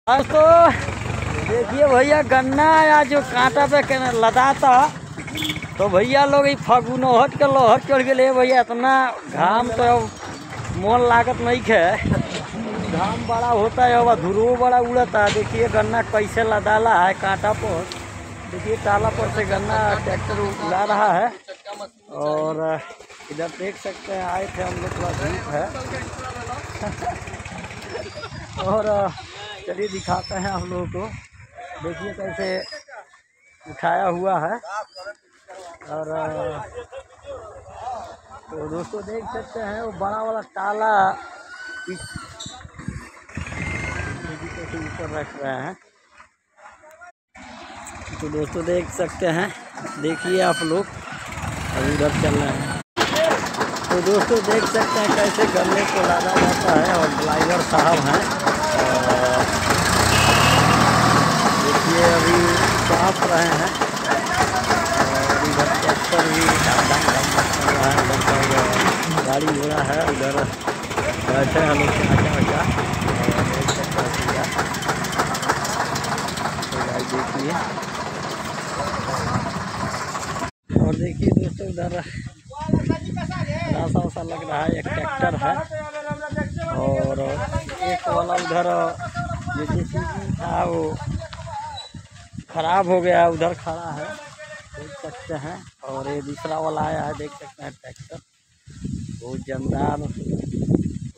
दोस्तों देखिए भैया गन्ना या जो कांटा पे लदा था तो भैया लोग फगुनोहट के लोहट चढ़ गए भैया। इतना घाम तो मोन लागत नहीं है, घाम बड़ा होता है और धुरो बड़ा उड़ता है। देखिए गन्ना कैसे लदाला है कांटा पर। देखिए ताला पर से गन्ना ट्रैक्टर उड़ा रहा है और इधर देख सकते हैं आए थे हम लोग, थोड़ा धूप है और चलिए दिखाते हैं हम लोगों को। देखिए कैसे उठाया हुआ है और तो दोस्तों देख सकते हैं वो बड़ा वाला ताला कैसे ऊपर रख रहे हैं। तो दोस्तों देख सकते हैं, देखिए आप लोग अभी उधर चल रहे हैं। तो दोस्तों देख सकते हैं कैसे गन्ने को लादा जाता है और ड्राइवर साहब हैं। देखिए अभी चाप रहे हैं और इधर ट्रैक्टर भी चल रहा है, उधर गाड़ी घोड़ा है, उधर बैठे हैं लोग चाचा वाचा। देखिए और देखिए दोस्तों उधर रासा लग रहा है, एक ट्रैक्टर है और एक वाला उधर जैसे था वो खराब हो गया, उधर खड़ा है देख सकते हैं। और ये दूसरा वाला आया है, देख सकते हैं ट्रैक्टर बहुत जमदार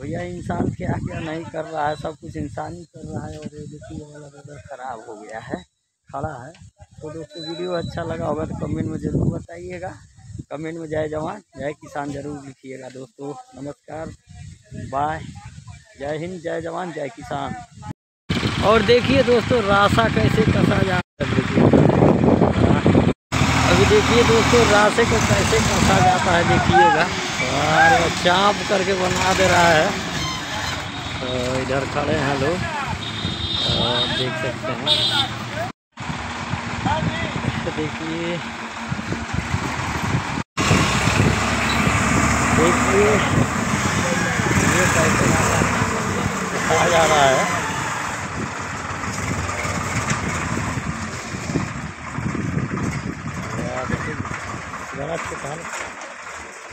भैया। इंसान क्या क्या नहीं कर रहा है, सब कुछ इंसान ही कर रहा है। और ये देखिए वाला उधर खराब हो गया है, खड़ा है। तो दोस्तों वीडियो अच्छा लगा होगा तो कमेंट में ज़रूर बताइएगा, कमेंट में जय जवान जय किसान ज़रूर लिखिएगा। दोस्तों नमस्कार, बाय, जय हिंद, जय जवान जय किसान। और देखिए दोस्तों रासा कैसे कसा जा रहा है। अभी देखिए दोस्तों रासे को कैसे कसा जाता है, देखिएगा और चाप करके बना दे रहा है। तो इधर खड़े हैं लोग और देख सकते हैं, तो देखिए ये कैसे कसा जा रहा है। गलत के कारण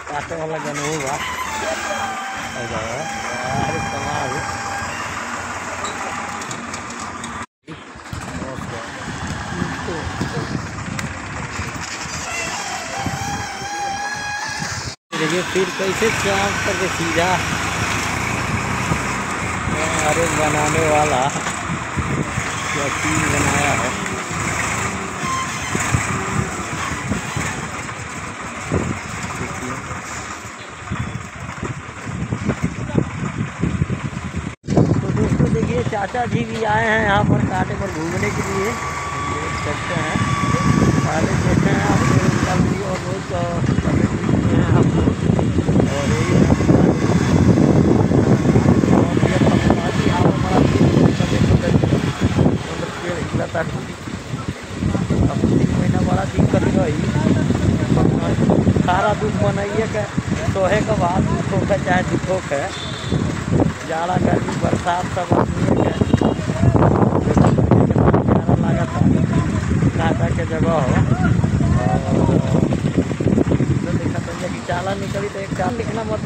काटे वाला गन होगा देखिए फिर कैसे चाप करके सीधा अरे बनाने वाला क्या चीज बनाया है। तो दोस्तों देखिए चाचा जी भी आए हैं यहाँ पर कांटे पर घूमने के लिए, देख सकते हैं। पहले देखे हैं आप लोग और बहुत हैं आप लोग और महीना बड़ा दिक्कत रही। सारा दुख मनाइए के सोहे के बाद दुख होकर चाहे दुख होकर, जाड़ा गर्मी बरसात सब आदमी लागत कांटा के जगह हो। चाला निकली तो एक चाल लिखना मत।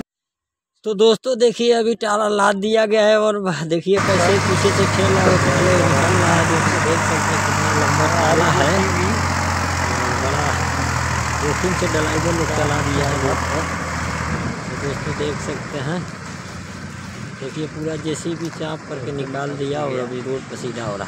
तो दोस्तों देखिए अभी टाला लाद दिया गया है और देखिए कैसे पीछे से खेल रहा है, पहले निकल रहा है। दोस्तों देख सकते हैं कितना लंबा टाला है, बड़ा जोखिम से डलाइवर लोग चला दिया है रोड पर। तो दोस्तों देख सकते हैं, देखिए पूरा जेसीबी चाप करके निकाल दिया और अभी रोड पर सीधा हो रहा है।